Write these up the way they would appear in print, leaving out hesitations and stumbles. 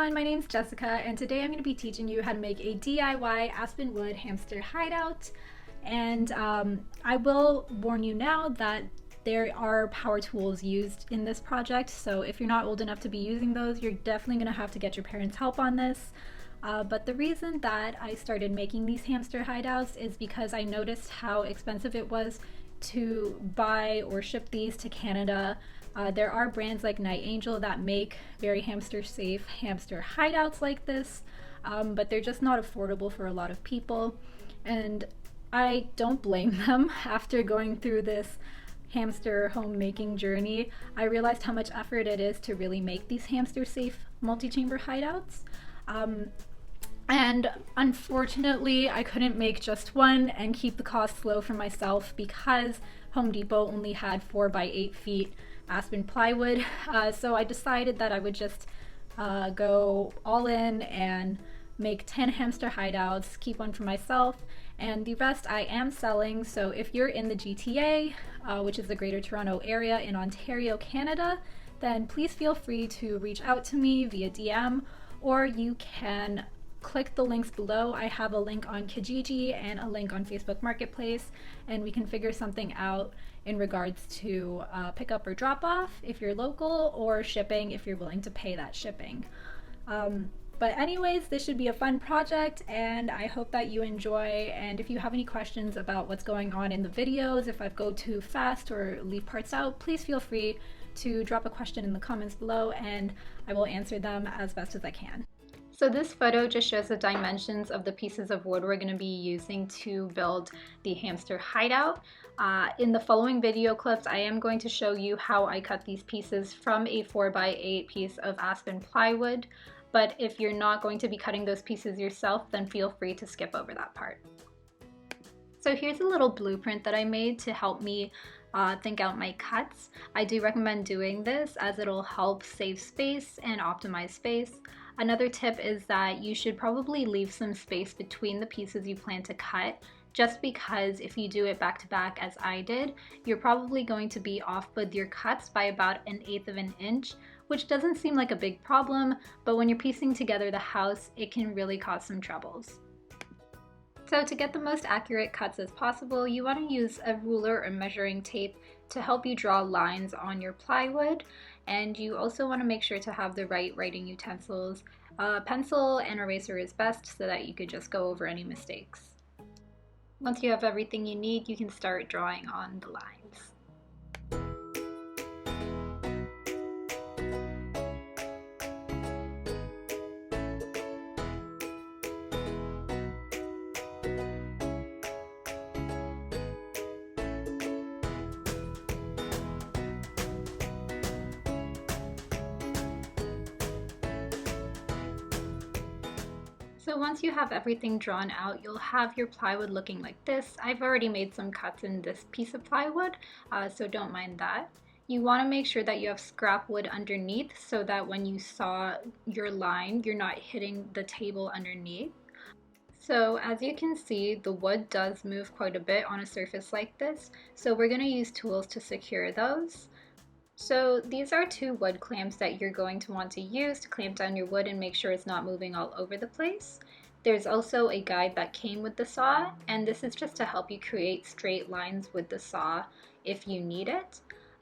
everyone, my name's Jessica and today I'm going to be teaching you how to make a DIY Aspen wood hamster hideout. And I will warn you now that there are power tools used in this project, so if you're not old enough to be using those, you're definitely going to have to get your parents' help on this. But the reason that I started making these hamster hideouts is because I noticed how expensive it was to buy or ship these to Canada. There are brands like Night Angel that make very hamster-safe hamster hideouts like this, but they're just not affordable for a lot of people. And I don't blame them. After going through this hamster homemaking journey, I realized how much effort it is to really make these hamster-safe multi-chamber hideouts. And unfortunately, I couldn't make just one and keep the costs low for myself because Home Depot only had 4 by 8 feet Aspen plywood. So I decided that I would just go all in and make 10 hamster hideouts, keep one for myself, and the rest I am selling. So if you're in the GTA, which is the Greater Toronto Area in Ontario, Canada, then please feel free to reach out to me via DM, or you can click the links below. I have a link on Kijiji and a link on Facebook Marketplace, and we can figure something out in regards to pick up or drop off if you're local, or shipping if you're willing to pay that shipping. But anyways, this should be a fun project and I hope that you enjoy. And if you have any questions about what's going on in the videos, if I go too fast or leave parts out, please feel free to drop a question in the comments below and I will answer them as best as I can. So this photo just shows the dimensions of the pieces of wood we're going to be using to build the hamster hideout. In the following video clips, I am going to show you how I cut these pieces from a 4 by 8 piece of Aspen plywood. But if you're not going to be cutting those pieces yourself, then feel free to skip over that part. So here's a little blueprint that I made to help me think out my cuts. I do recommend doing this as it'll help save space and optimize space. Another tip is that you should probably leave some space between the pieces you plan to cut, just because if you do it back to back as I did, you're probably going to be off with your cuts by about 1/8 of an inch, which doesn't seem like a big problem, but when you're piecing together the house, it can really cause some troubles. So to get the most accurate cuts as possible, you want to use a ruler or measuring tape to help you draw lines on your plywood, and you also want to make sure to have the right writing utensils. Pencil and eraser is best so that you could just go over any mistakes. Once you have everything you need, you can start drawing on the lines. So once you have everything drawn out, you'll have your plywood looking like this. I've already made some cuts in this piece of plywood, so don't mind that. You want to make sure that you have scrap wood underneath so that when you saw your line, you're not hitting the table underneath. So as you can see, the wood does move quite a bit on a surface like this, so we're going to use tools to secure those. So these are 2 wood clamps that you're going to want to use to clamp down your wood and make sure it's not moving all over the place. There's also a guide that came with the saw, and this is just to help you create straight lines with the saw if you need it.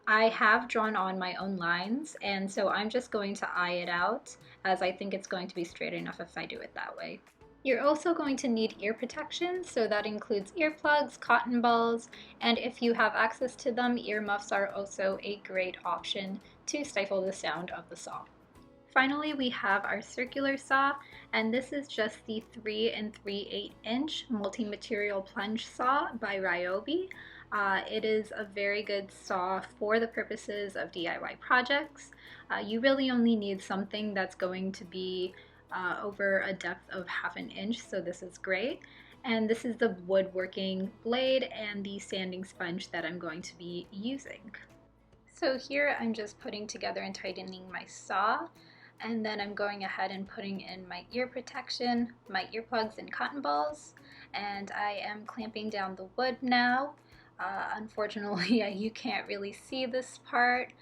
I have drawn on my own lines, and so I'm just going to eye it out as I think it's going to be straight enough if I do it that way. You're also going to need ear protection, so that includes earplugs, cotton balls, and if you have access to them, earmuffs are also a great option to stifle the sound of the saw. Finally, we have our circular saw, and this is just the 3 3/8 inch multi-material plunge saw by Ryobi. It is a very good saw for the purposes of DIY projects. You really only need something that's going to be over a depth of 1/2 inch, so this is great. And this is the woodworking blade and the sanding sponge that I'm going to be using. So here I'm just putting together and tightening my saw, and then I'm going ahead and putting in my ear protection, my earplugs and cotton balls, and I am clamping down the wood now. Unfortunately, you can't really see this part.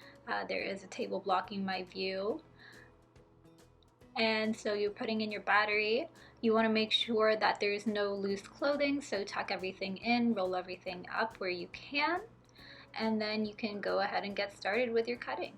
There is a table blocking my view. And so you're putting in your battery. You want to make sure that there's no loose clothing, so tuck everything in, roll everything up where you can, and then you can go ahead and get started with your cutting.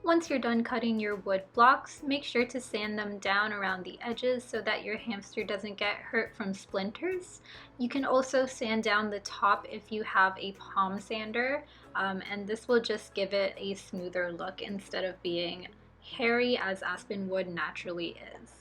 Once you're done cutting your wood blocks, make sure to sand them down around the edges so that your hamster doesn't get hurt from splinters. You can also sand down the top if you have a palm sander, and this will just give it a smoother look instead of being hairy as Aspen wood naturally is.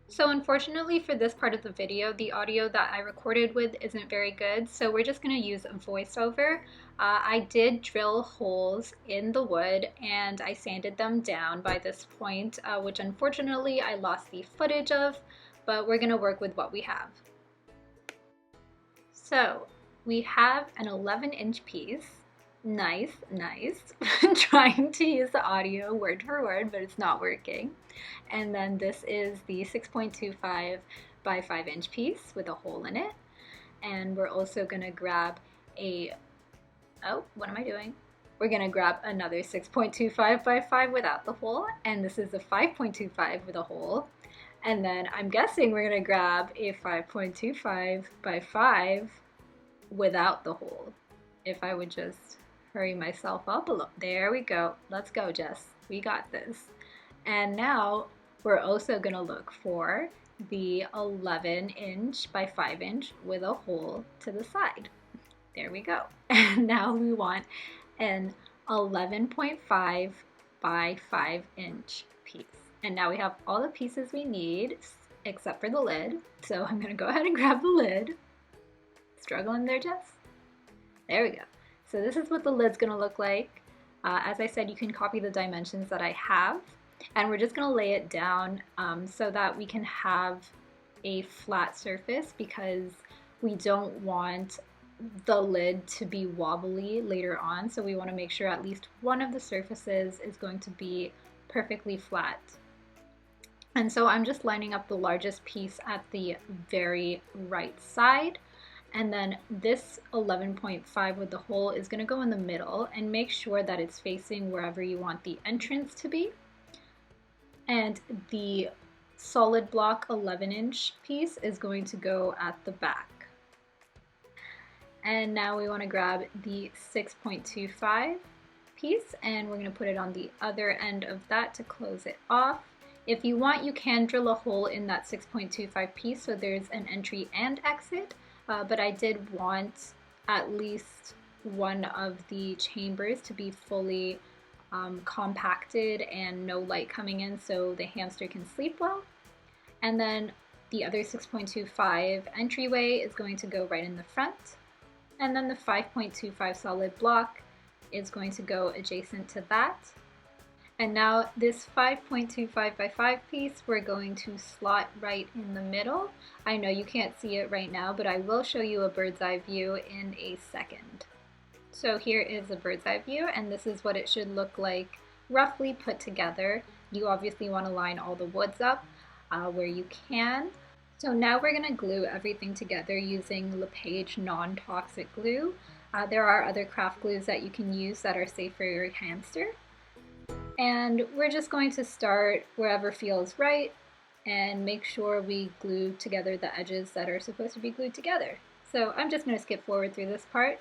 So unfortunately for this part of the video, the audio that I recorded with isn't very good, so we're just going to use a voiceover. I did drill holes in the wood and I sanded them down by this point, which unfortunately I lost the footage of, but we're going to work with what we have. So we have an 11-inch piece. Nice, nice. Trying to use the audio word for word, but it's not working. And then this is the 6.25 by 5-inch piece with a hole in it. And we're also gonna grab what am I doing? We're gonna grab another 6.25 by 5 without the hole, and this is a 5.25 with a hole. And then I'm guessing we're gonna grab a 5.25 by 5 without the hole. If I would just hurry myself up a little. There we go. Let's go, Jess. We got this. And now we're also gonna look for the 11-inch by 5-inch with a hole to the side. There we go. And now we want an 11.5 by 5-inch piece. And now we have all the pieces we need except for the lid. So I'm gonna go ahead and grab the lid. Struggling there, Jess? There we go. So this is what the lid's gonna look like. As I said, you can copy the dimensions that I have, and we're just gonna lay it down so that we can have a flat surface, because we don't want the lid to be wobbly later on. So we wanna make sure at least one of the surfaces is going to be perfectly flat. And so I'm just lining up the largest piece at the very right side. And then this 11.5 with the hole is going to go in the middle, and make sure that it's facing wherever you want the entrance to be. And the solid block 11-inch piece is going to go at the back. And now we want to grab the 6.25 piece, and we're going to put it on the other end of that to close it off. If you want, you can drill a hole in that 6.25 piece so there's an entry and exit. But I did want at least one of the chambers to be fully compacted and no light coming in, so the hamster can sleep well. And then the other 6.25 entryway is going to go right in the front. And then the 5.25 solid block is going to go adjacent to that. And now this 5.25 by 5 piece, we're going to slot right in the middle. I know you can't see it right now, but I will show you a bird's eye view in a second. So here is a bird's eye view, and this is what it should look like roughly put together. You obviously want to line all the woods up where you can. So now we're going to glue everything together using LePage non-toxic glue. There are other craft glues that you can use that are safe for your hamster. And we're just going to start wherever feels right and make sure we glue together the edges that are supposed to be glued together. So I'm just going to skip forward through this part.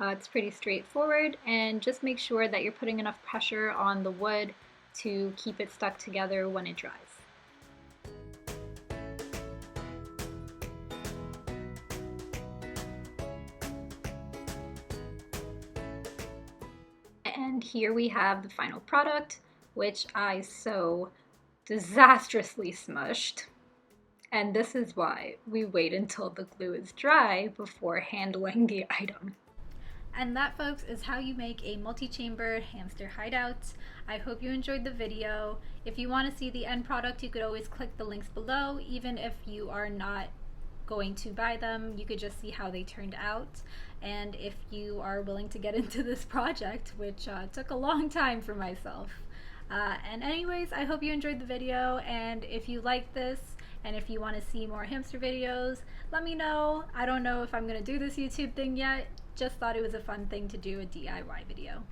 It's pretty straightforward, and just make sure that you're putting enough pressure on the wood to keep it stuck together when it dries. And here we have the final product, which I so disastrously smushed. And this is why we wait until the glue is dry before handling the item. And that, folks, is how you make a multi-chamber hamster hideout. I hope you enjoyed the video. If you want to see the end product, you could always click the links below. Even if you are not going to buy them, you could just see how they turned out. And if you are willing to get into this project, which took a long time for myself, And anyways, I hope you enjoyed the video, and if you like this and if you want to see more hamster videos, let me know. I don't know if I'm going to do this YouTube thing yet, just thought it was a fun thing to do, a DIY video.